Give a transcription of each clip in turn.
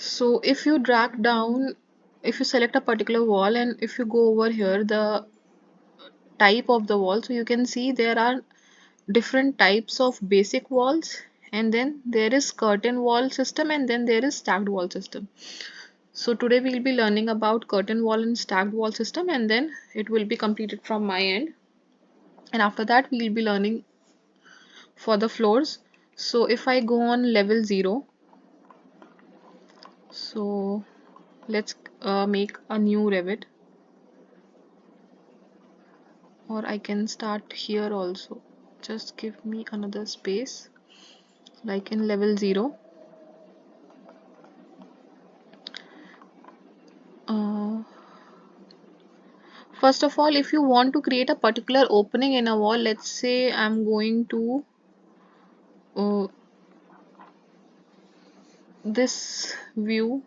So if you drag down, if you select a particular wall and if you go over here, the type of the wall, so you can see there are different types of basic walls, and then there is curtain wall system, and then there is stacked wall system. So today we'll be learning about curtain wall and stacked wall system, and then it will be completed from my end, and after that we'll be learning for the floors. So if I go on level 0, so let's make a new Revit, or I can start here also. Just give me another space, like in level 0. uh, First of all, if you want to create a particular opening in a wall, let's say I'm going to this view,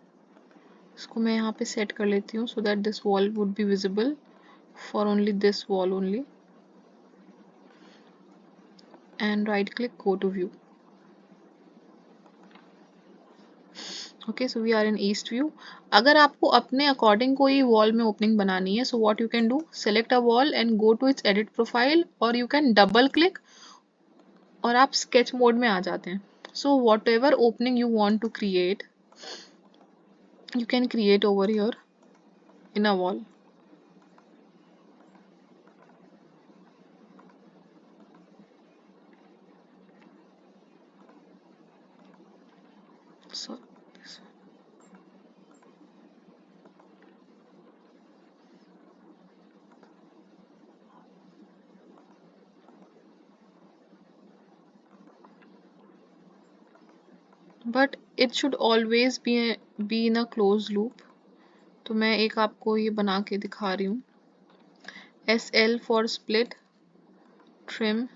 इसको मैं यहाँ पे set कर लेती हूँ so that this wall would be visible for only this wall only, and right click, go to view. Okay, so we are in east view. अगर आपको अपने according कोई wall में opening बनानी है, so what you can do, select a wall and go to its edit profile, or you can double click और आप sketch mode में आ जाते हैं. So whatever opening you want to create, you can create over here in a wall. So this one. But it should always be in a closed loop. तो मैं एक आपको ये बना के दिखा रही हूँ. SL for split, trim,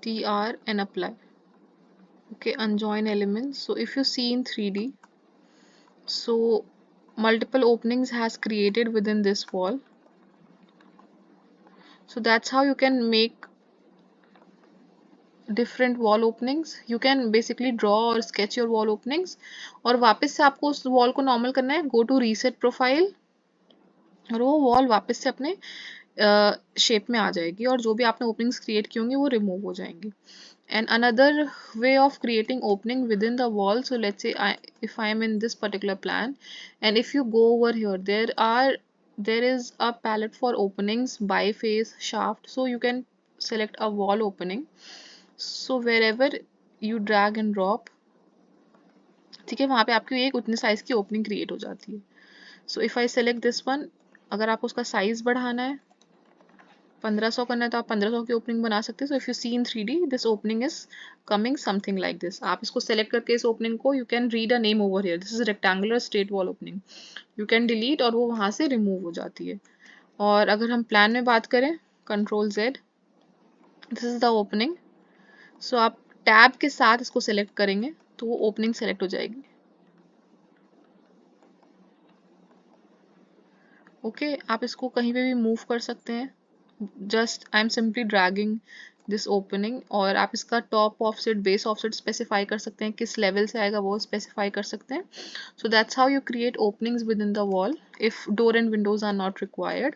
TR and apply. Okay, unjoin elements. So if you see in 3D, so multiple openings has created within this wall. So that's how you can make different wall openings. You can basically draw or sketch your wall openings, और वापस से आपको उस wall को normal करना है. Go to reset profile, और वो wall वापस से अपने शेप में आ जाएगी, और जो भी आपने ओपनिंग्स क्रिएट की होंगी वो रिमूव हो जाएंगी. And another way of creating opening within the wall, so let's say if I am in this particular plan, and if you go over here, there is a palette for openings, biface, shaft, so you can select a wall opening. So wherever you drag and drop, ठीक है, वहां पे आपकी एक उतने size की opening create हो जाती है. So if I select this one, अगर आपको उसका साइज बढ़ाना है, 1500 करना है, तो आप 1500 की ओपनिंग बना सकते हैं. So if you see in 3D, this opening is coming something like this. आप इसको सेलेक्ट करके इस ओपनिंग को, you can read a name over here, this is rectangular straight wall opening. You can delete, और वो वहां से remove हो जाती है. और अगर हम प्लान में बात करें, control Z, this is the opening. So आप टैब के साथ इसको सेलेक्ट करेंगे तो वो ओपनिंग सेलेक्ट हो जाएगी. ओके, आप इसको कहीं पे भी मूव कर सकते हैं. Just I am simply dragging this opening, और आप इसका top offset, base offset specify कर सकते हैं, किस लेवल से आएगा वो स्पेसिफाई कर सकते हैं. So that's how you create openings within the wall if door and windows are not required.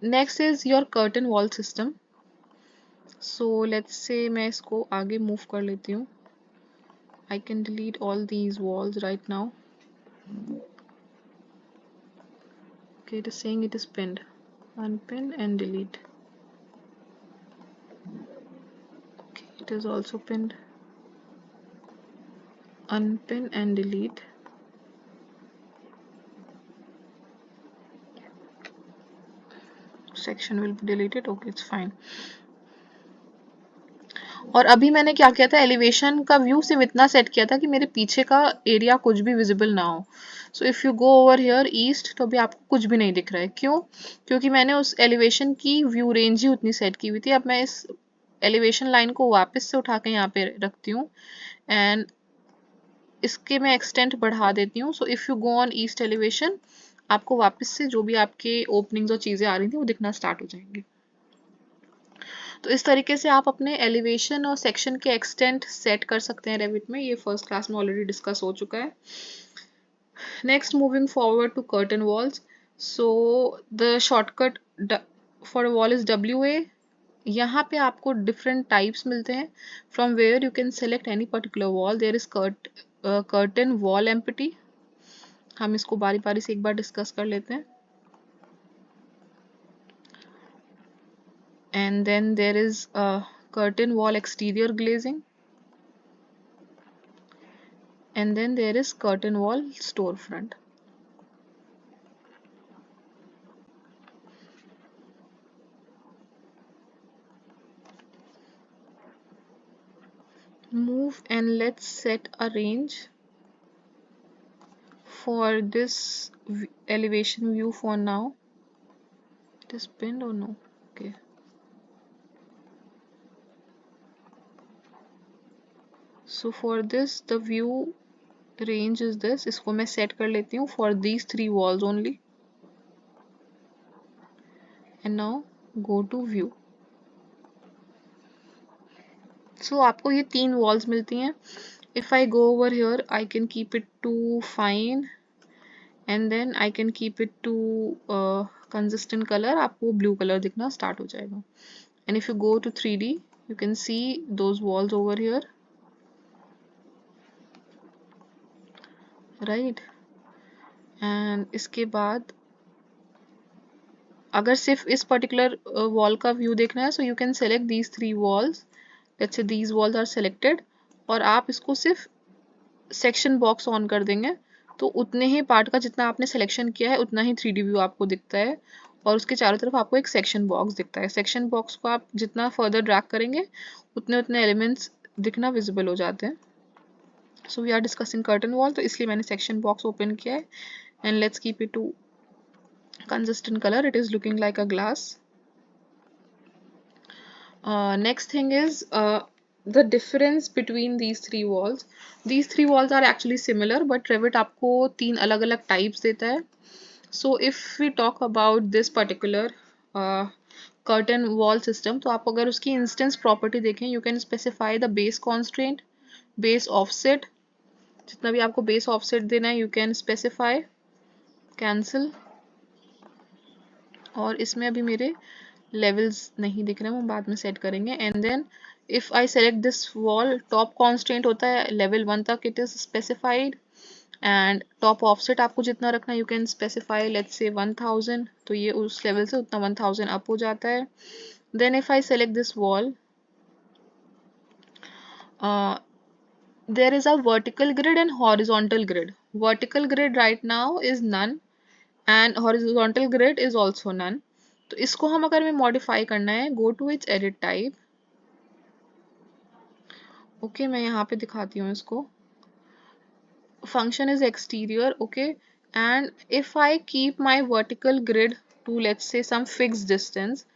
Next is your curtain wall system. So let's say मैं इसको आगे मूव कर लेती हूँ. I can delete all these walls right now. Okay, it is saying it is pinned. Unpin and delete. Okay, it is also pinned. Unpin and delete. Section will be deleted. Okay, it's fine. और अभी मैंने क्या किया था, elevation का view सिर्फ इतना set किया था कि मेरे पीछे का एरिया कुछ भी विजिबल ना हो. सो if you go over here east, तो अभी आपको कुछ भी नहीं दिख रहा है. क्यों? क्योंकि मैंने उस एलिवेशन की व्यू रेंज ही उतनी सेट की हुई थी. अब मैं इस एलिवेशन लाइन को वापस से उठा के यहाँ पे रखती हूँ, एंड इसके मैं एक्सटेंट बढ़ा देती हूँ. सो if you go on east elevation, आपको वापस से जो भी आपके ओपनिंग्स और चीजें आ रही थी वो दिखना स्टार्ट हो जाएंगी. तो इस तरीके से आप अपने एलिवेशन और सेक्शन के एक्सटेंट सेट कर सकते हैं रेविट में। ये फर्स्ट क्लास में ऑलरेडी डिस्कस हो चुका है। Next, moving forward to curtain walls. So the shortcut for wall is WA। यहाँ पे आपको डिफरेंट टाइप्स मिलते हैं from where you can select any particular wall. There is curtain wall empty. हम इसको बारी बारी से एक बार डिस्कस कर लेते हैं। And then there is a curtain wall exterior glazing, and then there is curtain wall storefront. Move and let's set a range for this elevation view for now. It is pinned or no? Okay. So for this the view range is this. इसको मैं set कर लेती हूँ for these 3 walls only. And now go to view. So आपको ये 3 walls मिलती हैं. If I go over here, I can keep it to fine, and then I can keep it to consistent color. आपको blue color दिखना start हो जाएगा. And if you go to 3D, you can see those walls over here, right? And इसके बाद अगर सिर्फ इस particular wall का view देखना है, so you can select these 3 walls. Let's say these walls are selected, और आप इसको सिर्फ सेक्शन बॉक्स ऑन कर देंगे तो उतने ही पार्ट का जितना आपने सिलेक्शन किया है उतना ही 3D व्यू आपको दिखता है, और उसके चारों तरफ आपको एक सेक्शन बॉक्स दिखता है। सेक्शन बॉक्स को आप जितना फर्दर ड्रैग करेंगे उतने उतने एलिमेंट्स दिखना विजिबल हो जाते हैं। So we are discussing curtain wall, तो इसलिए मैंने सेक्शन बॉक्स ओपन किया है। And let's keep it to consistent color. It is looking like a glass. Next thing is the difference between these 3 walls. These 3 walls are actually similar, but Revit आपको 3 अलग-अलग types देता है. So if we talk about this particular curtain wall system, तो आप अगर उसकी instance property देखें, you can specify the base constraint, base offset. जितना भी आपको base offset देना है, you can specify, cancel. और इसमें अभी मेरे levels नहीं दिख रहे हैं, वो बाद में सेट करेंगे। And then if I select this wall, top constant होता है लेवल 1 तक it is specified, and top offset आपको जितना रखना you can specify, let's say 1000, तो ये उस लेवल से उतना 1000 अप हो जाता है। Then if I select this wall, there is a vertical grid and horizontal grid. Vertical grid right now is none and horizontal grid is also none. तो इसको हम अगर हमें मॉडिफाई करना है, go to its edit type. Okay, मैं यहाँ पे दिखाती हूँ इसको। Function is exterior, okay, and if I keep my vertical grid to let's say some fix distance,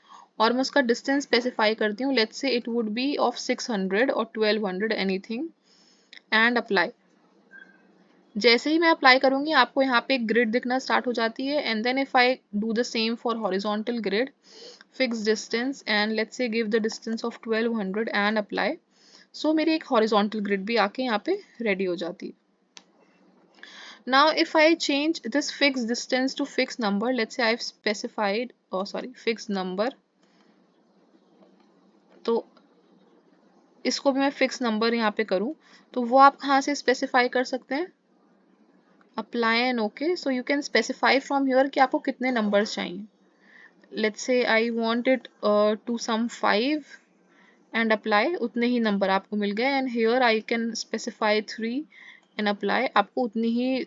और मैं उसका डिस्टेंस स्पेसिफाई करती हूँ, लेट्स से इट वुड बी ऑफ 600 और 1200 एनीथिंग, एंड अप्लाई। जैसे ही मैं अप्लाई करूंगी आपको यहाँ पे एक ग्रिड दिखना स्टार्ट हो जाती है। And then if I do the same for horizontal grid, fix distance and let's say give the distance of 1200 and apply, so मेरी एक हॉरिजॉन्टल ग्रिड भी आके यहाँ पे रेडी हो जाती है। Now if I change this fix distance to fix number, let's say I have specified fix number, तो इसको भी मैं फिक्स नंबर यहाँ पे करूँ, तो वो आप कहाँ से स्पेसिफाई कर सकते हैं, apply and okay. So you can specify from here कि आपको कितने नंबर्स चाहिए। Let's say I want it to some 5 and apply, उतने ही नंबर आपको मिल गए। And here I can specify 3 and apply, आपको उतनी ही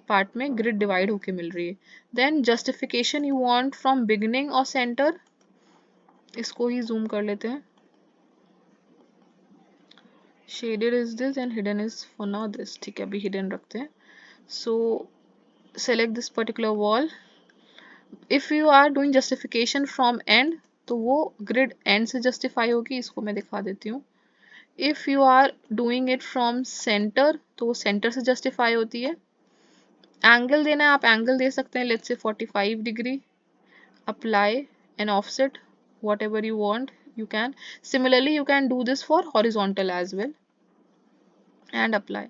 पार्ट में ग्रिड डिवाइड होके मिल रही है। Then justification you want from beginning और सेंटर, इसको ही जूम कर लेते हैं। Shaded is this and hidden is for now this, ठीक है, अभी हिडन रखते हैं। So select this particular wall. If you are doing justification from end, तो वो grid end से justify होगी, इसको मैं दिखा देती हूँ। If you are doing it from center, तो वो center से justify होती है। Angle देना है, आप angle दे सकते हैं, let's say 45 degree, apply and offset whatever you want, You can similarly you can do this for horizontal as well and apply.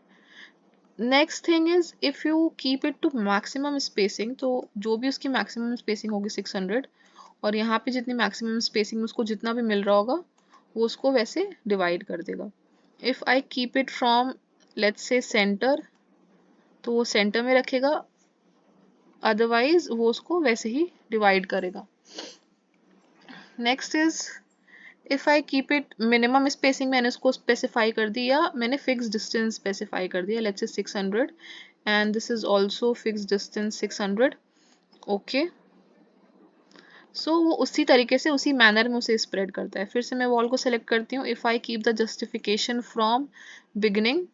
Next thing is if you keep it to maximum spacing, तो जो भी उसकी maximum spacing होगी 600 और यहाँ पे जितनी maximum spacing उसको जितना भी मिल रहा होगा वो उसको वैसे डिवाइड कर देगा. If I keep it from let's say centre, तो वो सेंटर में रखेगा, अदरवाइज वो उसको वैसे ही डिवाइड करेगा. Next is if I keep it minimum spacing, मैंने उसको स्पेसिफाई कर दिया, मैंने फिक्स डिस्टेंस स्पेसिफाई कर दिया, let's say 600 and this is also fix distance 600. Okay, so वो उसी तरीके से उसी मैनर में उसे स्प्रेड करता है. फिर से मैं वॉल को सेलेक्ट करती हूँ. If I keep the justification from beginning,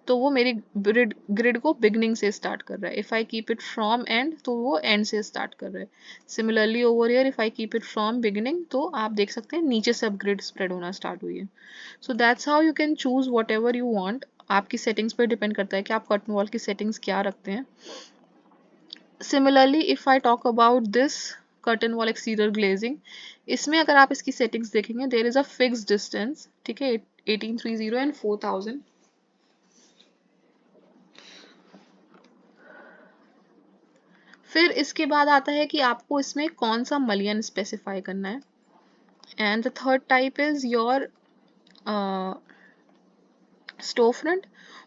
तो वो मेरी ग्रिड को बिगनिंग से स्टार्ट कर रहा है. If I keep it from and, तो वो एंड से स्टार्ट कर रहा है. Similarly over here if I keep it from beginning, तो आप देख सकते हैं नीचे से अब ग्रिड स्प्रेड होना स्टार्ट हुई है. सो that's how you can choose what ever you want. आपकी सेटिंग्स पर डिपेंड करता है कि आप कर्टन वॉल की सेटिंग्स क्या रखते हैं. Similarly if I talk about this curtain wall exterior glazing, इसमें अगर आप इसकी सेटिंग्स देखेंगे there is a fix distance, ठीक है, 1830 एंड 4000. फिर इसके बाद आता है कि आपको इसमें कौन सा मलियन स्पेसिफाई करना है. And the third type is your stove front.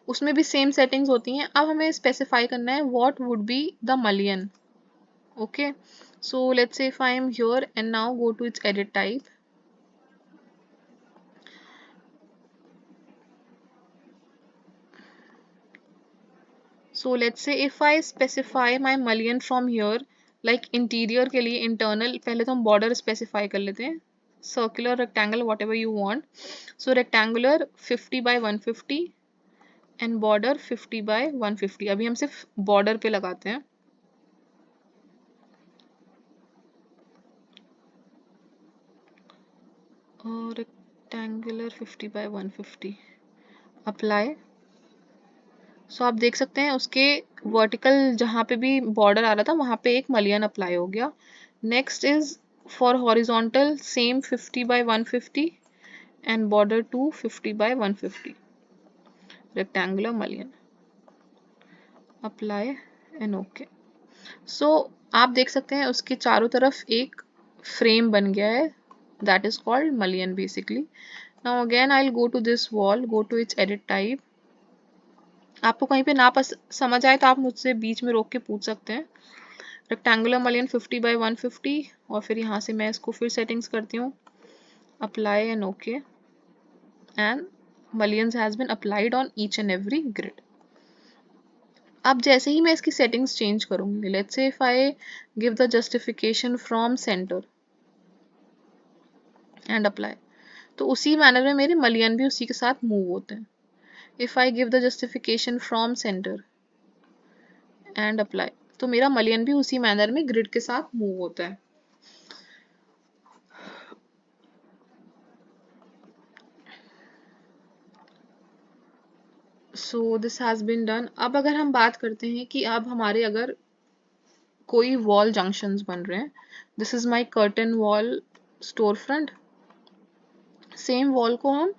उसमें भी सेम सेटिंग्स होती हैं. अब हमें स्पेसिफाई करना है what would be the mullion. Okay, so let's say if I am here and now go to its edit type. So let's say if I specify my mullion from here, like interior के लिए internal, पहले तो हम border specify कर लेते हैं, circular, rectangle, whatever you want. So rectangular 50 by 150 and border 50 by 150. अभी हम सिर्फ border पे लगाते हैं. और rectangular 50 by 150 apply. सो आप देख सकते हैं उसके वर्टिकल जहाँ पे भी बॉर्डर आ रहा था वहाँ पे एक मलियन अप्लाई हो गया. Next is for horizontal same 50 by 150 and border two 50 by 150 rectangular mullion apply and okay. So आप देख सकते हैं उसके चारों तरफ एक फ्रेम बन गया है, that is called mullion basically. Now again I will go to this wall, go to its edit type. आपको कहीं पे ना समझ आए तो आप मुझसे बीच में रोक के पूछ सकते हैं. रेक्टेंगुलर मलियन 50 by 150 और फिर यहाँ से मैं इसको फिर सेटिंग्स करती हूँ, apply and okay, and mullions has been applied on each and every grid. अब जैसे ही मैं इसकी सेटिंग्स चेंज करूंगी, let's say if I give the justification from centre and apply, तो उसी मैनर में मेरे मलियन भी उसी के साथ मूव होते हैं. If I give the justification from centre and apply, तो मेरा मलियन भी उसी मैनर में ग्रिड के साथ मूव होता है. So this has been done. अब अगर हम बात करते हैं कि अब हमारे अगर कोई वॉल जंक्शंस बन रहे हैं, this is my curtain wall store front. Same wall को हम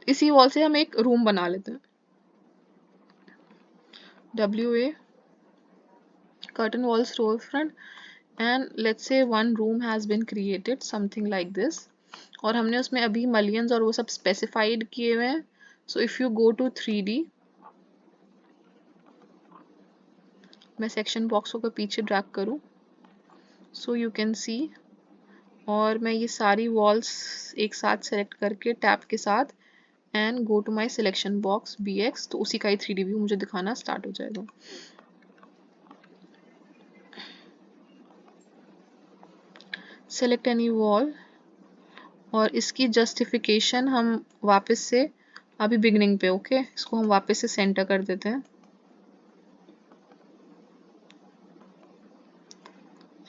इसी वॉल से हम एक रूम बना लेते हैं. WA curtain wall storefront and let's say one room has been created something like this, और हमने उसमें अभी मलियंस और वो सब स्पेसिफाइड किए हुए हैं. So if you go to 3D, मैं सेक्शन बॉक्स को पीछे ड्रैग करूं, सो यू कैन सी, और मैं ये सारी वॉल्स एक साथ सेलेक्ट करके टैप के साथ and go to my selection box BX, तो उसी का ही 3D व्यू मुझे दिखाना स्टार्ट हो जाएगा. सेलेक्ट एनी वॉल और इसकी जस्टिफिकेशन हम वापस से अभी बिगनिंग पे, ओके, इसको हम वापस से सेंटर कर देते हैं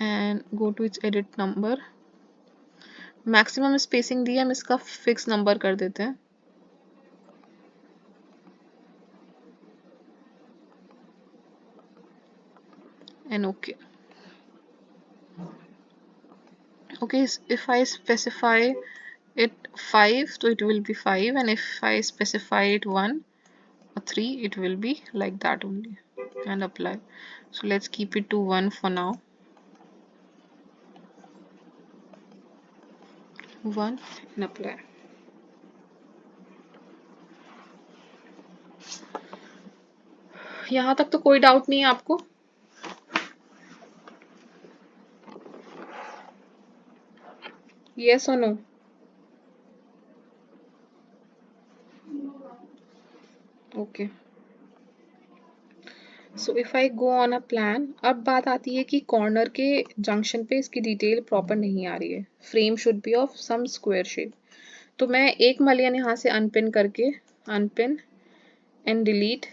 and go to its edit number. Maximum spacing दी है, हम इसका फिक्स नंबर कर देते हैं and okay. Okay, if I specify it 5, so it will be 5, and if I specify it 1 or 3, it will be like that only, and apply. So let's keep it to 1 for now. 1 and apply. यहाँ तक तो कोई doubt नहीं है आपको? Yes or no? Okay. So if I go on a plan, अब बात आती है कि कॉर्नर के जंक्शन पे इसकी डिटेल प्रॉपर नहीं आ रही है. Frame should be of some square shape. तो मैं एक मलियन यहाँ से अनपिन करके अनपिन एंड डिलीट,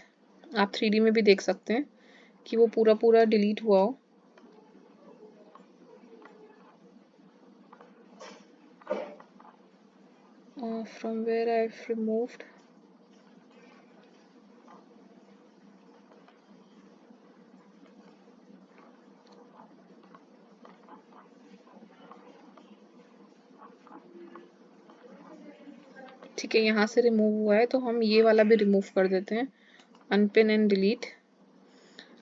आप 3D में भी देख सकते हैं कि वो पूरा पूरा डिलीट हुआ हो. From where I've removed. ठीक है, यहाँ से रिमूव हुआ है तो हम ये वाला भी रिमूव कर देते हैं, अनपिन एंड डिलीट.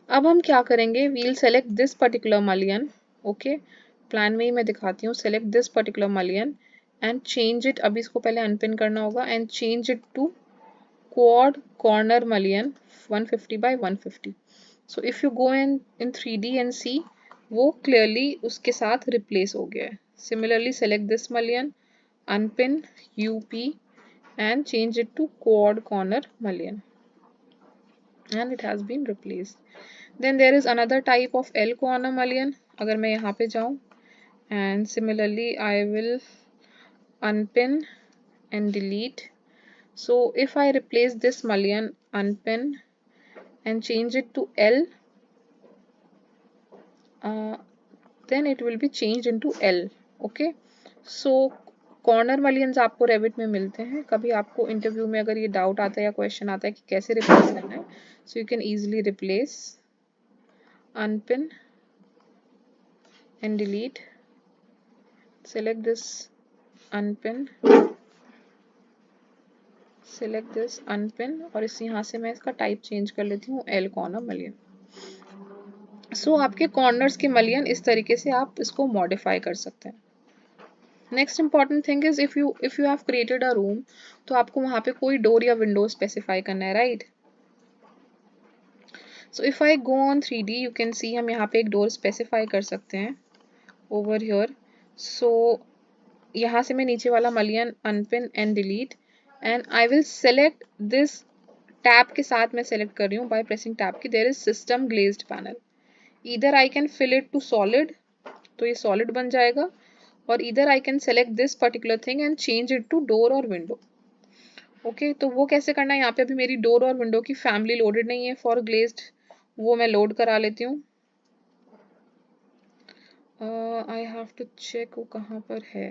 अब हम क्या करेंगे, we'll select this particular mullion. Okay, plan में ही मैं दिखाती हूँ. Select this particular mullion and change it. अभी इसको पहले अनपिन करना होगा and change it to quad corner mullion 150 by 150. So if you go in 3D and see, वो क्लियरली उसके साथ रिप्लेस हो गया है. Similarly select this mullion, unpin UP and change it to quad corner mullion, and it has been replaced. Then there is another type of L corner mullion. अगर मैं यहाँ पे जाऊँ and similarly I will unpin and delete. So if I replace this mullion, unpin and change it to L, then it will be changed into L. Okay, so corner mullions आपको Revit में मिलते हैं. कभी आपको interview में अगर ये doubt आता है या क्वेश्चन आता है कि कैसे रिप्लेस करना है, सो you can easily replace, unpin and delete, select this unpin, select this unpin, और इस यहाँ से मैं इसका टाइप चेंज कर लेती हूँ एल कॉर्नर मलियन. सो आपके कॉर्नर्स के मलियन इस तरीके से आप इसको मॉडिफाई कर सकते हैं. Next important thing is if you have created a room, तो आपको वहाँ पे कोई डोर या विंडो स्पेसिफाई करना है, right? So if I go on 3D, you can सी हम यहाँ पे एक डोर स्पेसिफाई कर सकते हैं ओवर हियर. सो यहाँ से मैं नीचे वाला mullion unpin and delete and I will select this. Tab के साथ मैं सेलेक्ट कर रही हूँ by pressing tab key. There is system glazed panel. Either I can fill it to solid, तो ये सॉलिड बन जाएगा, और इधर I can select this particular thing and change it to door और विंडो. ओके, तो वो कैसे करना है, यहाँ पे अभी मेरी डोर और विंडो की फैमिली लोडेड नहीं है फॉर ग्लेज्ड, वो मैं लोड करा लेती हूँ. आई हैव टू चेक वो कहाँ पर है.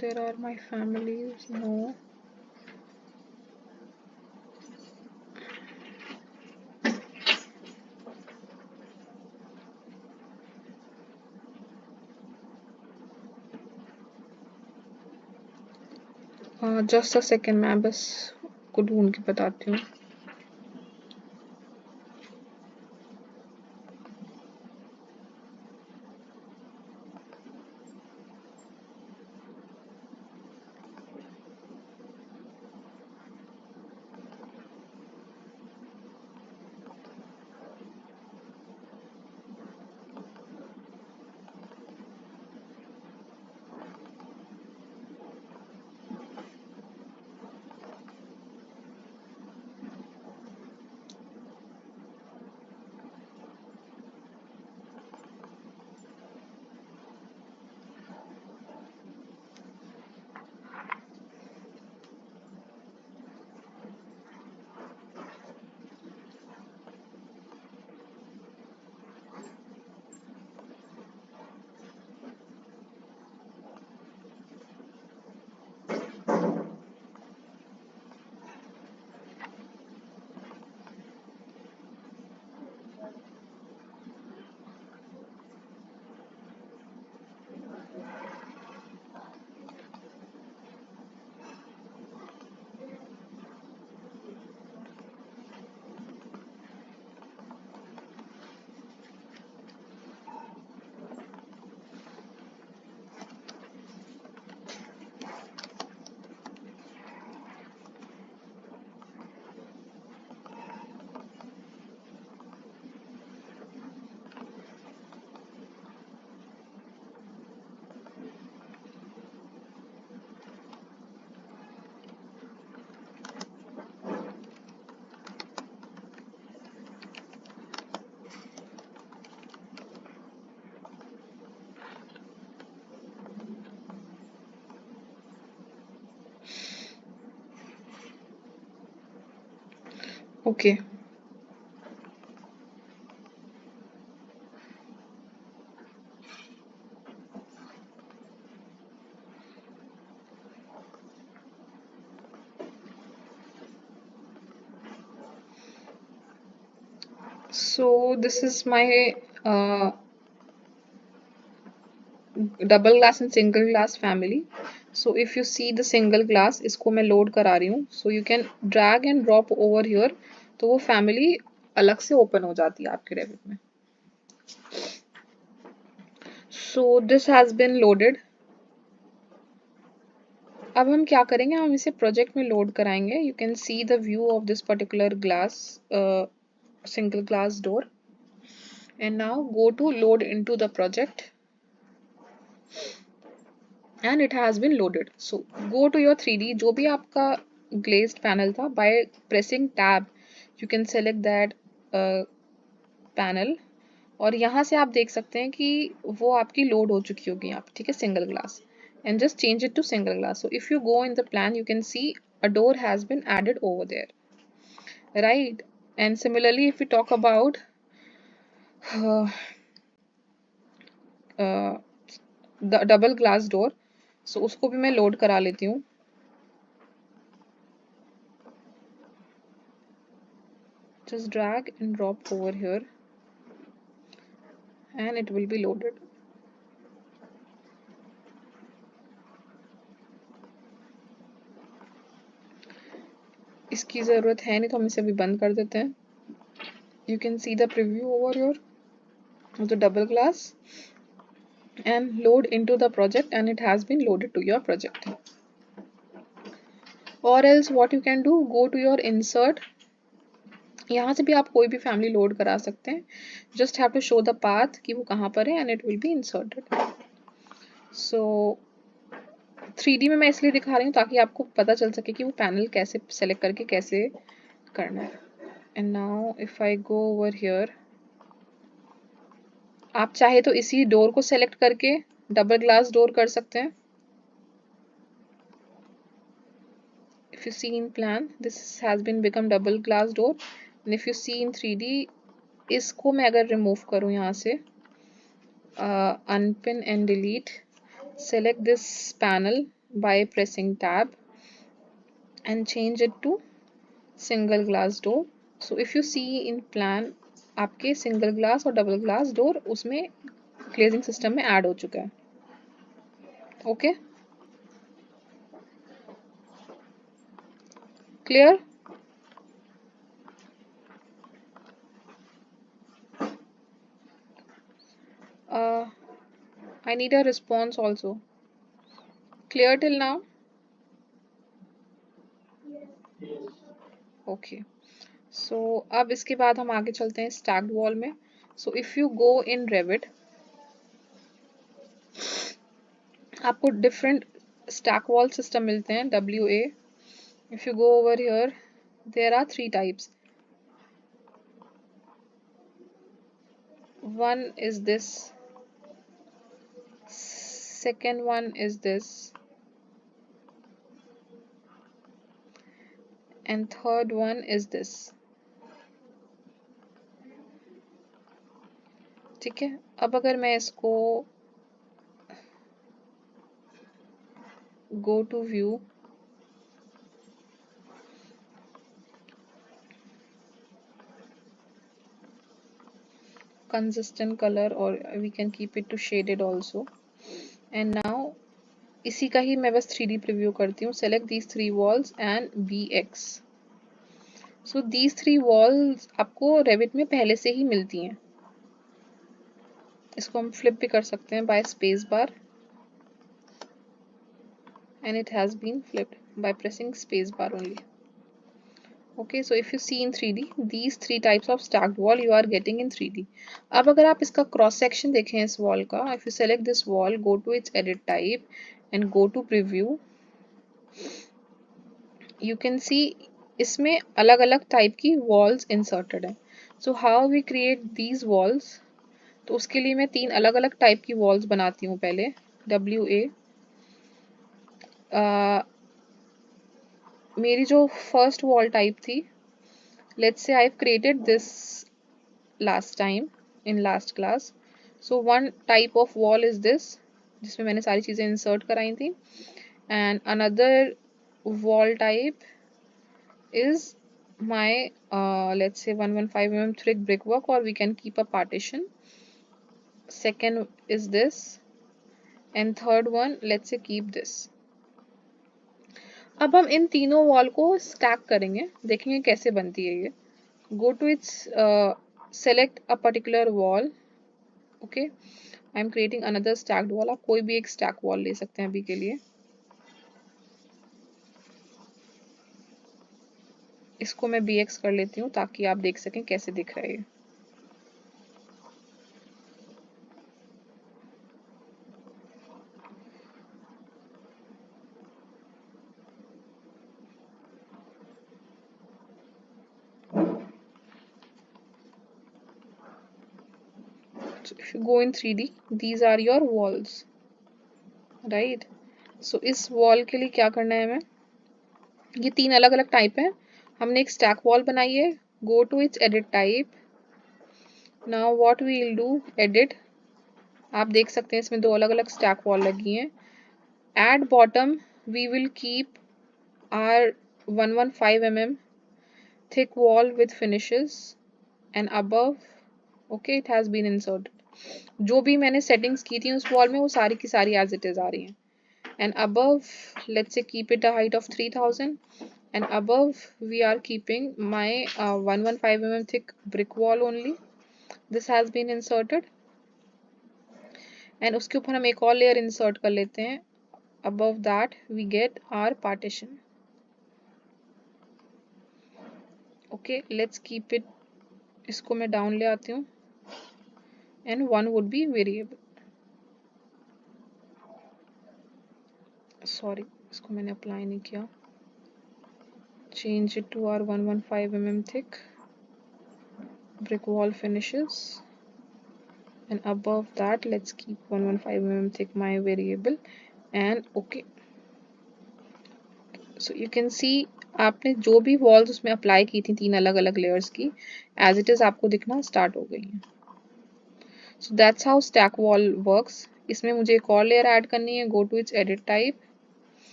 There are my families, no. Just a second, मैं बस को ढूंढ के बताती हूँ. Okay so this is my double glass and single glass family. So if you see the single glass, इसको मैं लोड करा रही हूँ. So you can drag and drop over here, तो वो फैमिली अलग से ओपन हो जाती है आपके रेविट में. So this has been loaded. अब हम क्या करेंगे, हम इसे प्रोजेक्ट में लोड कराएंगे. You can see the view of this particular glass single glass door, and now go to load into the project, and it has been loaded. So go to your 3D, जो भी आपका glazed panel था, by pressing tab you can select that panel, और यहाँ से आप देख सकते हैं कि वो आपकी लोड हो चुकी होगी यहाँ पे, ठीक है, single glass. And just change it to single glass. So if you go in the plan, you can see a door has been added over there, right? And similarly, if we talk about the double glass door, so उसको भी मैं load करा लेती हूँ. Just drag and drop over here and it will be loaded. इसकी ज़रूरत है नहीं तो हम इसे अभी बंद कर देते हैं. You can see the preview over here of the double glass and load into the project, and it has been loaded to your project. Or else what you can do, go to your insert. यहाँ से भी आप कोई भी family load करा सकते हैं. Just have to show the path कि वो कहाँ पर है, and it will be inserted. So 3D में मैं इसलिए दिखा रही हूँ ताकि आपको पता चल सके कि वो पैनल कैसे सेलेक्ट करके कैसे करना है. And now if I go over here, आप चाहे तो इसी डोर को सेलेक्ट करके डबल ग्लास डोर कर सकते हैं. If you see in plan, this has been become double glass door. And if you see in 3D, इसको मैं अगर रिमूव करूँ यहाँ से, unpin and delete, select this panel by pressing tab and change it to single glass door. So if you see in plan, आपके single glass और double glass door उसमें glazing system में ऐड हो चुका है. Okay, clear? I need a response also. Clear till now? Okay. So अब इसके बाद हम आगे चलते हैं stacked wall में. So if you go in Revit, आपको different stack wall system मिलते हैं, WA. If you go over here, there are 3 types. One is this, second one is this, and third one is this. ठीक है, अब अगर मैं इसको go to view, consistent color, or we can keep it to shaded also. And now इसी का ही मैं बस 3D प्रीव्यू करती हूँ. Select these 3 walls and BX. So these 3 walls आपको Revit में पहले से ही मिलती हैं. इसको हम फ्लिप भी कर सकते हैं by space bar, and it has been flipped by pressing space bar only. Okay, so if you see in 3D, these 3 types of stacked wall you are getting in 3D. अब अगर आप इसका cross section देखें इस wall का, if you select this wall, go to its edit type and go to preview, you can see इसमें अलग अलग टाइप की वॉल्स इंसर्टेड है. So how we create these walls, तो उसके लिए मैं 3 अलग अलग टाइप की वॉल्स बनाती हूँ. पहले WA, मेरी जो फर्स्ट वॉल टाइप थी let's say I've created this last time in last class. So one type of wall is this, जिसमें मैंने सारी चीजें insert कराई थी, and another wall type is my let's say 115 mm thick brickwork, or we can keep a partition. Second is this, and third one let's say keep this. अब हम इन तीनों wall को स्टैक करेंगे, देखेंगे कैसे बनती है ये. Go to its select a particular wall. Okay, I am creating another stacked wall. आप कोई भी एक stack wall ले सकते हैं अभी के लिए. इसको मैं bx कर लेती हूँ ताकि आप देख सकें कैसे दिख रहा है ये. So if you go in 3D, these are your walls, right? So इस wall के लिए क्या करना है हमें? ये तीन अलग अलग टाइप हैं. हमने एक stack wall बनाई है. Go to its edit type. Now what we will do, edit. आप देख सकते हैं इसमें दो अलग अलग stack wall लगी हैं. At bottom we will keep our 115 mm thick wall with finishes, and above okay it has been inserted. जो भी मैंने settings की थी उस wall में वो सारी की सारी as it is आ रही हैं. And above let's say keep it a height of 3000, and above we are keeping my 115 mm thick brick wall only. This has been inserted, and उसके ऊपर हम एक और layer insert कर लेते हैं. Above that we get our partition. Okay, let's keep it. इसको मैं down ले आती हूँ, and one would be variable. Sorry, इसको मैंने apply नहीं किया. Change it to our 115 mm thick brick wall finishes, and above that let's keep 115 mm thick my variable, and okay. So you can see आपने जो भी walls उसमें apply की थी तीन अलग अलग layers की, as it is आपको दिखना start हो गई हैं. So that's how stack wall works. इसमें मुझे एक और layer add करनी है. Go to its edit type,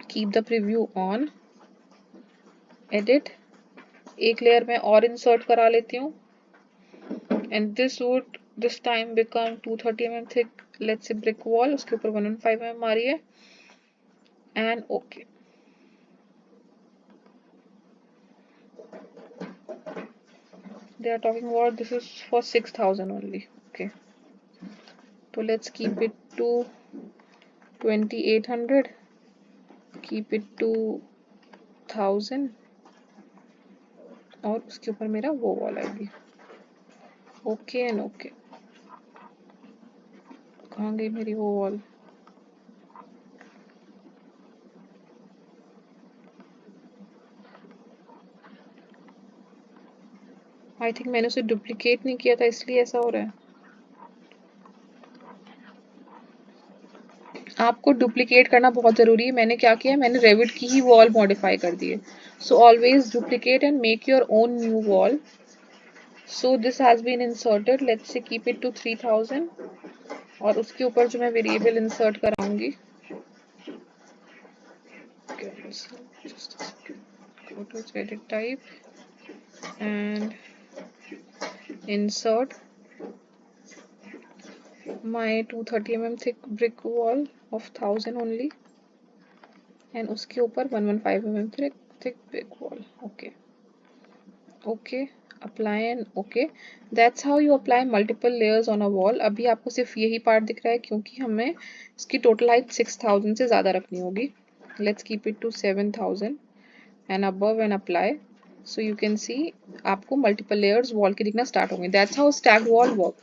keep the preview on, edit. एक layer मैं और insert करा लेती हूँ, and this would this time become 230 mm thick let's say brick wall. उसके ऊपर 115 mm आ रही है, and okay. They are talking about this is for 6000 only. Okay, so let's keep it to 2800, keep it to 1000, और उसके ऊपर मेरा वो wall आएगी. Okay and okay. कहाँ गई मेरी वो वॉल? आई थिंक मैंने उसे डुप्लीकेट नहीं किया था इसलिए ऐसा हो रहा है. आपको डुप्लीकेट करना बहुत ज़रूरी है. मैंने क्या किया, मैंने रेविट की ही वॉल मॉडिफाई कर दी है. So always duplicate and make your own new wall. So this has been inserted. Let's say keep it to 3000, और उसके ऊपर जो मैं वेरिएबल इंसर्ट कराऊंगी, go to edit type and insert my 230 mm thick brick wall of 1000 only, and उसके ऊपर 115 mm thick brick wall. Okay, okay, apply and okay. That's how you apply multiple layers on a wall. अभी आपको सिर्फ यही part दिख रहा है क्योंकि हमें इसकी टोटल हाइट 6000 से ज़्यादा रखनी होगी. Let's keep it to 7000 and above and apply. So you can see आपको multiple layers wall के दिखना start होंगे. That's how stacked wall work.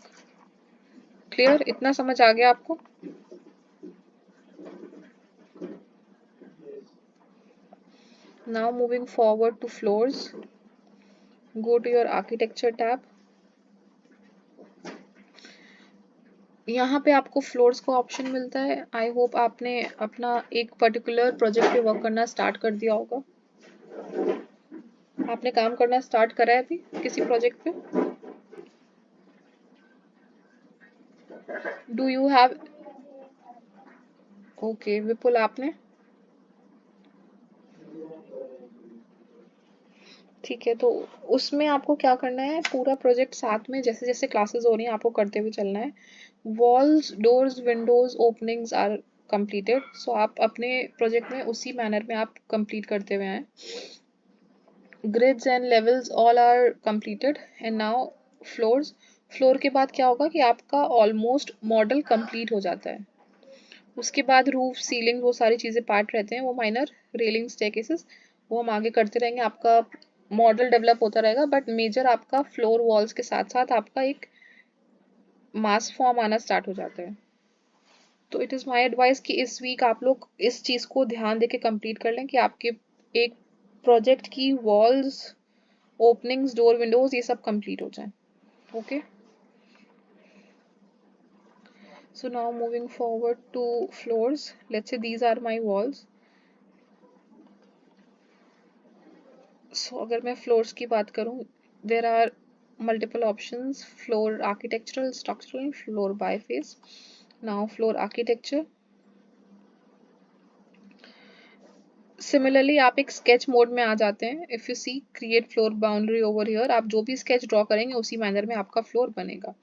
Clear? इतना समझ आ गया आपको? Now moving forward to floors. Go to your architecture tab. यहाँ पे आपको फ्लोर्स का ऑप्शन मिलता है. आई होप आपने अपना एक पर्टिकुलर प्रोजेक्ट पे वर्क करना स्टार्ट कर दिया होगा. आपने काम करना स्टार्ट करा है अभी किसी प्रोजेक्ट पे? Do you have? ओके विपुल, आपने? ठीक है, तो उसमें आपको क्या करना है, पूरा प्रोजेक्ट साथ में जैसे जैसे क्लासेस हो रही हैं आपको करते हुए चलना है। Walls, doors, windows openings are completed, so आप अपने प्रोजेक्ट में उसी मैनर में आप कंप्लीट करते हुए हैं। Grids and levels all are completed and now floors. Floor के बाद क्या होगा कि आपका ऑलमोस्ट मॉडल कंप्लीट हो जाता है। उसके बाद रूफ, सीलिंग, वो सारी चीज़ें पार्ट रहते हैं, वो माइनर रेलिंग, स्टेयरकेसेस, वो हम आगे करते रहेंगे, आपका मॉडल डेवलप होता रहेगा। बट मेजर आपका फ्लोर वॉल्स के साथ साथ आपका एक मास फॉर्म आना स्टार्ट हो जाता है। तो इट इज़ माई एडवाइस कि इस वीक आप लोग इस चीज़ को ध्यान देके कंप्लीट कर लें कि आपके एक प्रोजेक्ट की वॉल्स, ओपनिंग्स, डोर, विंडोज ये सब कंप्लीट हो जाए। Okay, so now moving forward to floors, let's say these are my walls. So अगर मैं फ्लोर्स की बात करूँ, there are multiple options: floor architectural, structural, floor biface. Now floor architecture, similarly आप एक स्केच मोड में आ जाते हैं। If you see create floor boundary over here, आप जो भी स्केच ड्रॉ करेंगे उसी मैनर में आपका फ्लोर बनेगा।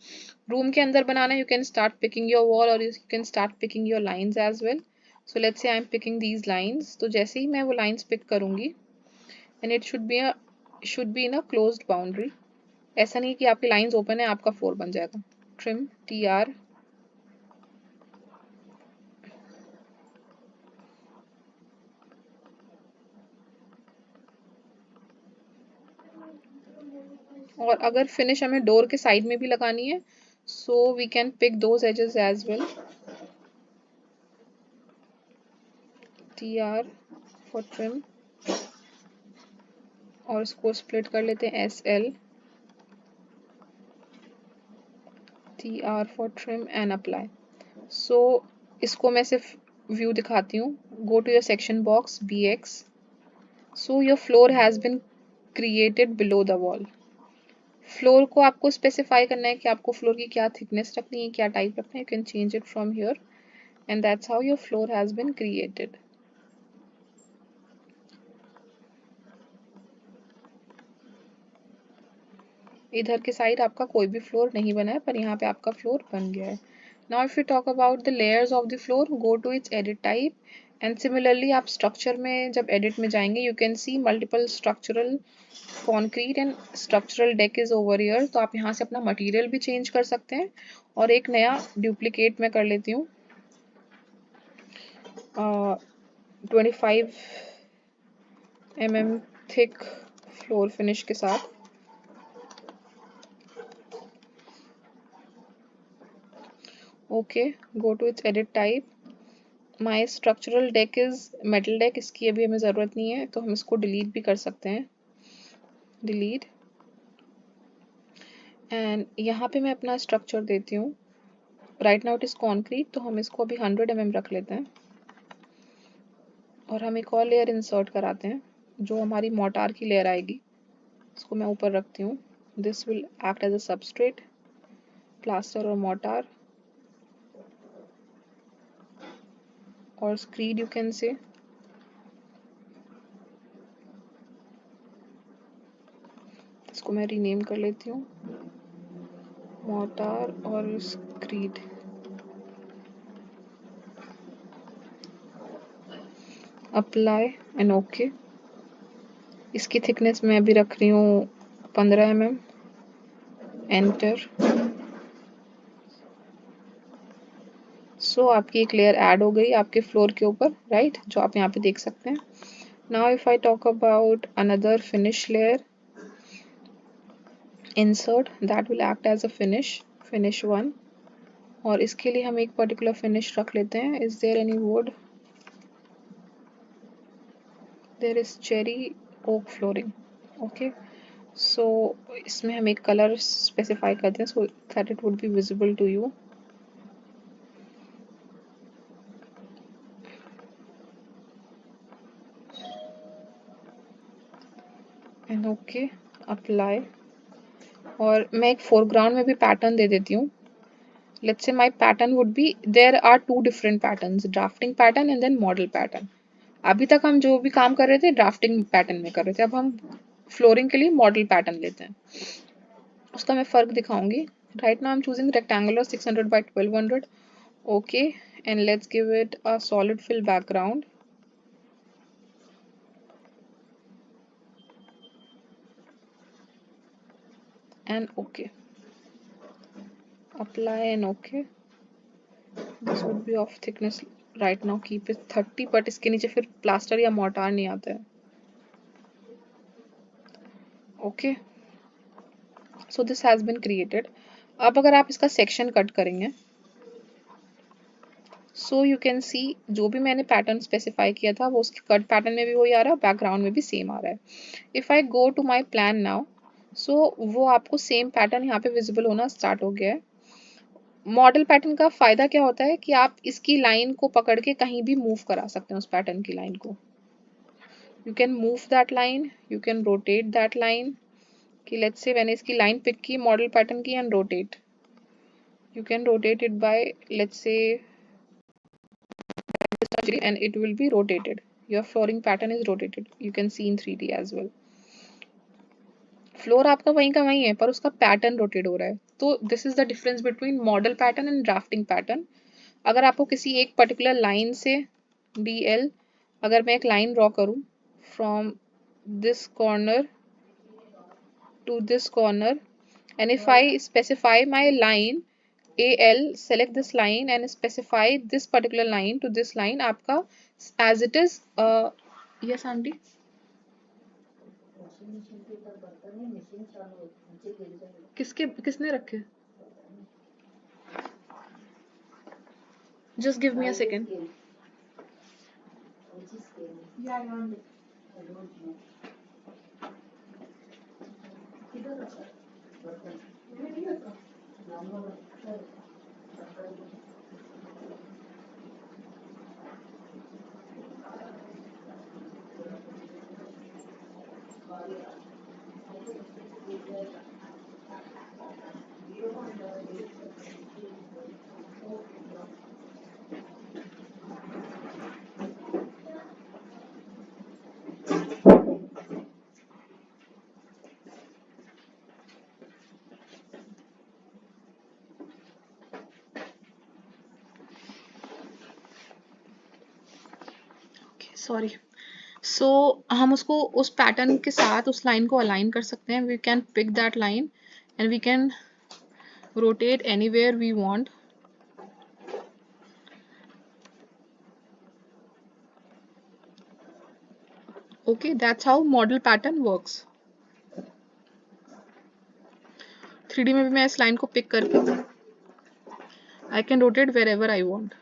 रूम के अंदर बनाना है, you can start picking your wall और you can start picking your lines as well. So let's say I am picking these lines, तो जैसे ही मैं वो लाइंस पिक करूंगी and it should be in a closed boundary. ऐसा नहीं कि आपकी लाइंस ओपन है आपका फ्लोर बन जाएगा। ट्रिम TR, और अगर फिनिश हमें डोर के साइड में भी लगानी है, so we can pick those edges as well. TR for trim, और इसको स्प्लिट कर लेते हैं SL, TR for trim and apply. So इसको मैं सिर्फ व्यू दिखाती हूँ। Go to your section box BX। So your floor has been created below the wall. Floor को आपको स्पेसिफाई करना है कि आपको फ्लोर की क्या थिकनेस रखनी है, क्या टाइप रखना है। You can change it from here and that's how your floor has been created. इधर के साइड आपका कोई भी फ्लोर नहीं बना है, पर यहाँ पे आपका फ्लोर बन गया है। Now if you talk about the layers of the floor, go to its edit type and similarly आप स्ट्रक्चर में जब एडिट में जाएंगे, you can see multiple structural concrete and structural deck is over here. तो आप यहाँ से अपना मटेरियल भी चेंज कर सकते हैं। और एक नया डुप्लीकेट मैं कर लेती हूँ 25 mm थिक फ्लोर फिनिश के साथ। Okay, go to its edit type. My structural deck is metal deck, इसकी अभी हमें ज़रूरत नहीं है तो हम इसको डिलीट भी कर सकते हैं। डिलीट, एंड यहाँ पे मैं अपना स्ट्रक्चर देती हूँ। Right now it is concrete, तो हम इसको अभी 100 mm रख लेते हैं और हम एक और लेयर इंसर्ट कराते हैं जो हमारी मोर्टार की लेयर आएगी। इसको मैं ऊपर रखती हूँ। This will act as a substrate, plaster और मोर्टार और स्क्रीड यू कैन से। इसको मैं रीनेम कर लेती हूँ मोर्टार और स्क्रीड। Apply and okay. इसकी थिकनेस मैं अभी रख रही हूँ 15 mm। एंटर। सो आपकी एक लेयर ऐड हो गई आपके फ्लोर के ऊपर, राइट, जो आप यहाँ पे देख सकते हैं। Now if I talk about another finish layer, insert, that will act as a finish 1। और इसके लिए हम एक पर्टिकुलर फिनिश रख लेते हैं। Is there any wood? There is cherry oak flooring. Okay, so इसमें हम एक कलर स्पेसिफाई करते हैं so that it would be visible to you. And okay apply. और मैं एक फोरग्राउंड में भी पैटर्न दे देती हूँ। Let's say my pattern would be, there are two different patterns, drafting pattern and then model pattern. अभी तक हम जो भी काम कर रहे थे ड्राफ्टिंग पैटर्न में कर रहे थे, अब हम फ्लोरिंग के लिए मॉडल पैटर्न लेते हैं। उसका मैं फ़र्क दिखाऊंगी। Right now I am choosing rectangular 600 by 1200. Okay, and let's give it a solid fill background. And okay, apply and okay. This would be of thickness right now, keep it 30, but इसके नीचे फिर plaster या mortar नहीं आता है। Okay, so this has been created. अब अगर आप इसका सेक्शन कट करेंगे, सो यू कैन सी जो भी मैंने पैटर्न स्पेसिफाई किया था वो उसके कट पैटर्न में भी वही आ रहा है, बैकग्राउंड में भी सेम आ रहा है। If I go to my plan now, so वो आपको सेम पैटर्न यहाँ पे विजिबल होना स्टार्ट हो गया है। मॉडल पैटर्न का फ़ायदा क्या होता है कि आप इसकी लाइन को पकड़ के कहीं भी मूव करा सकते हैं उस पैटर्न की लाइन को। You can move that line, you can rotate that line, कि लेट्स से मैंने इसकी लाइन पिक की मॉडल पैटर्न की and rotate, you can rotate it by let's say and it will be rotated. Your flooring pattern is rotated. You can see in 3D as well. Floor आपका वहीं का वहीं है पर उसका pattern rotate हो रहा है। तो this is the difference between model pattern and drafting pattern. अगर आपको किसी एक पर्टिकुलर लाइन से DL, अगर मैं एक लाइन ड्रॉ करूं from this corner to this corner, and if I specify my line AL, select this line and specify this particular line to this line, आपका as it is yes aunty किसने रखे, just give me a second. Sorry. So हम उसको उस pattern के साथ उस line को अलाइन कर सकते हैं। We can pick that line and we can rotate anywhere we want. Okay, that's how model pattern works. 3D में भी मैं इस लाइन को पिक करके I can rotate wherever I want.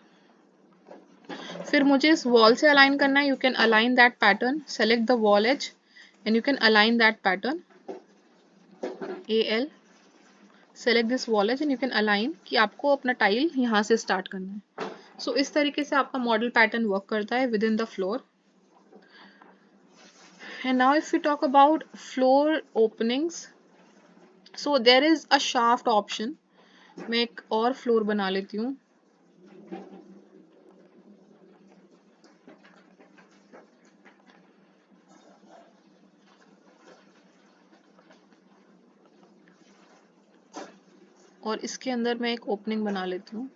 फिर मुझे इस वॉल से अलाइन करना है, you can align that pattern, select the wall edge and you can align that pattern AL, select this wall edge and you can align कि आपको अपना tile यहाँ से स्टार्ट करना है। सो इस तरीके से आपका मॉडल पैटर्न वर्क करता है with in the floor. And now if we talk about floor openings, so there is a shaft option. मैं एक और फ्लोर बना लेती हूँ। और इसके अंदर मैं एक ओपनिंग बना लेती हूँ।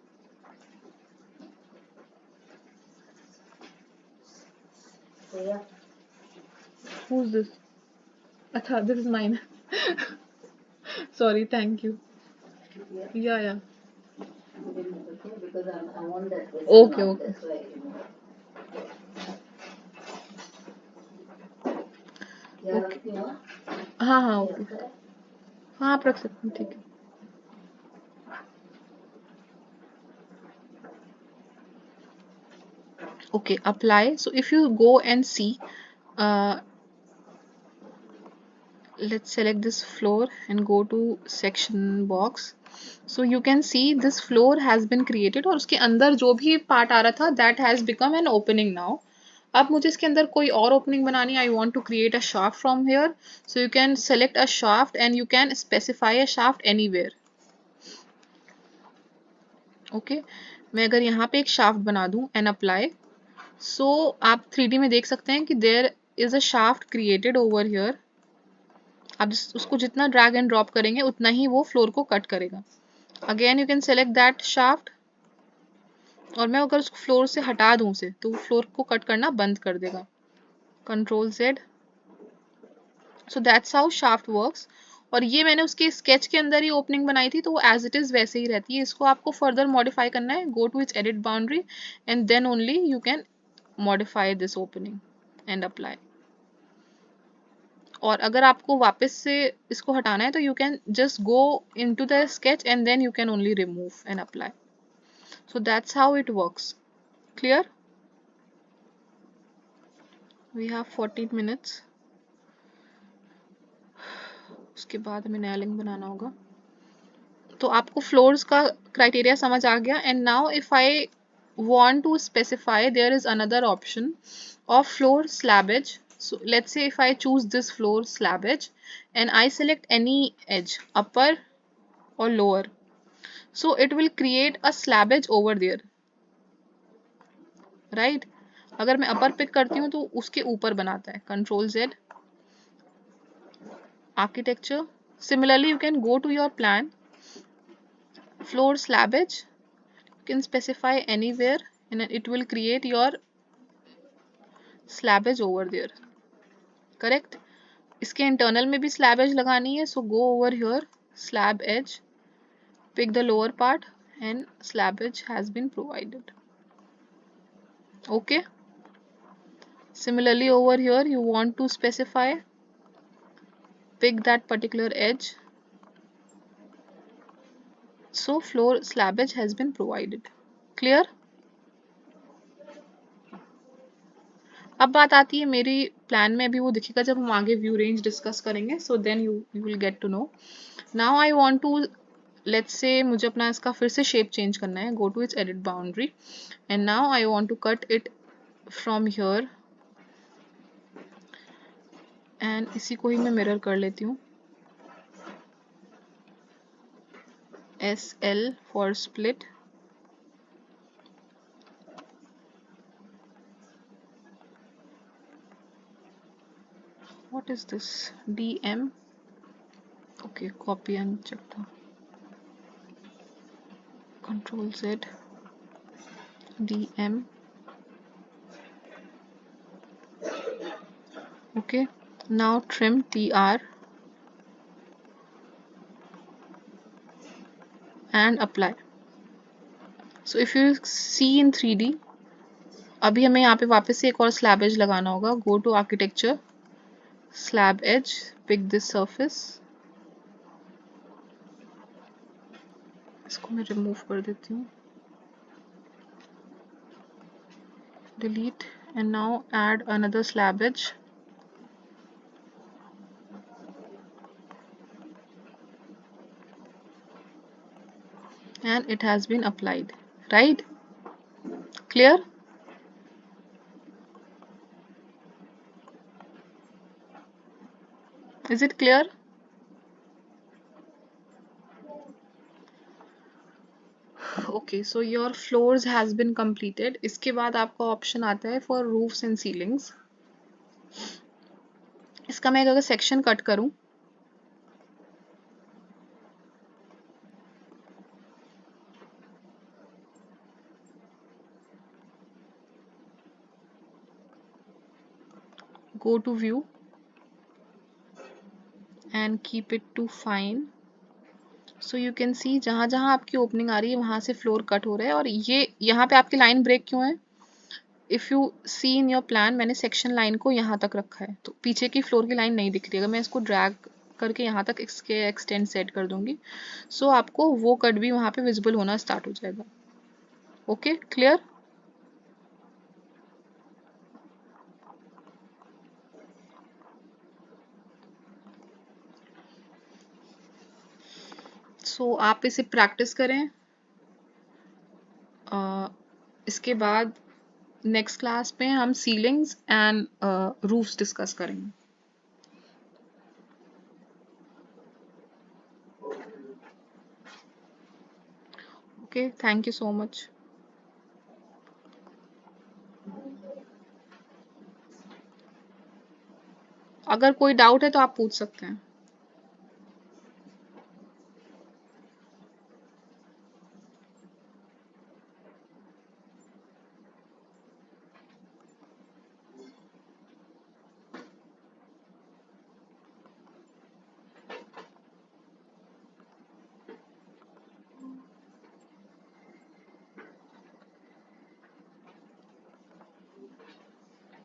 Who's this? अच्छा, this is mine. Sorry, thank you. Yeah, yeah. Okay, okay. Okay. हाँ हाँ ओके, हाँ आप रख सकते हैं, ठीक है। Okay, apply. So if you go and see, let's select this floor and go to section box. So you can see this floor has been created और उसके अंदर जो भी पार्ट आ रहा था that has become an opening now. अब मुझे इसके अंदर कोई और ओपनिंग बनानी है, I want to create a shaft from here, so you can select a shaft and you can specify a shaft anywhere. Okay, मैं अगर यहाँ पे एक शाफ्ट बना दूं एंड अप्लाई, सो आप 3D में देख सकते हैं कि there is a shaft created over here. आप उसको जितना ड्रैग एंड ड्रॉप करेंगे उतना ही वो फ्लोर को कट करेगा। Again you can select that shaft, और मैं अगर उसको फ्लोर से हटा दूं उसे, तो फ्लोर को कट करना बंद कर देगा। Control Z। So that's how shaft works. और ये मैंने उसके स्केच के अंदर ही ओपनिंग बनाई थी, तो वो एज इट इज वैसे ही रहती है। इसको आपको फर्दर मॉडिफाई करना है, go to its edit boundary and then only you can modify this opening and apply. और अगर आपको वापस से इसको हटाना है, तो you can just go into the sketch and then you can only remove and apply. So that's how it works. Clear? We have 14 minutes. उसके बाद हमें नया लिंक बनाना होगा। तो आपको फ्लोर्स का क्राइटेरिया समझ आ गया। And now if I want to specify, there is another option of floor slab edge. So let's say if I choose this floor slab edge and I select any edge, upper or lower, so it will create a slab edge over there, right? अगर मैं upper pick करती हूँ तो उसके ऊपर बनाता है। Control Z, architecture. Similarly, you can go to your plan, floor slab edge, you can specify anywhere and it will create your slab edge over there, correct? इसके इंटरनल में भी स्लैब एज लगानी है, so go over here, slab edge, pick the lower part and slab edge has been provided. Okay, similarly over here you want to specify, pick that particular edge, so floor slab edge has been provided. Clear? अब बात आती है मेरी plan में, अभी वो दिखेगा जब हम आगे व्यू रेंज डिस्कस करेंगे, so then you will get to know. Now I want to, let's say मुझे अपना इसका फिर से शेप चेंज करना है, go to its edit boundary and now I want to cut it from here and इसी को ही मैं मिरर कर लेती हूँ, SL for split. What is this? DM, okay, copy uncheck था। Control Z, DM, okay, now trim TR and apply. So if you see in 3D, अभी हमें यहाँ पे वापस से एक और स्लैब एज लगाना होगा, go to architecture, slab edge, pick this surface, इसको मैं रिमूव कर देती हूँ, delete and now add another slab edge, and it has been applied, right? Clear? Is it clear? Okay, so your floors has been completed. इसके बाद आपका option आता है for roofs and ceilings. इसका मैं अगर सेक्शन कट करूं, go to view and keep it to fine. So you can see जहां जहां आपकी ओपनिंग आ रही है वहां से फ्लोर कट हो रहा है। और ये यहाँ पे आपकी लाइन ब्रेक क्यों है? If you see in your plan, मैंने सेक्शन लाइन को यहाँ तक रखा है, तो पीछे की फ्लोर की लाइन नहीं दिख रही। अगर मैं इसको ड्रैग करके यहाँ तक इसके एक्सटेंड सेट कर दूंगी, सो आपको वो कट भी वहां पे विजिबल होना स्टार्ट हो जाएगा। Okay, clear? सो आप इसे प्रैक्टिस करें। इसके बाद नेक्स्ट क्लास में हम सीलिंग्स एंड रूफ्स डिस्कस करेंगे। Okay, thank you so much. अगर कोई डाउट है तो आप पूछ सकते हैं।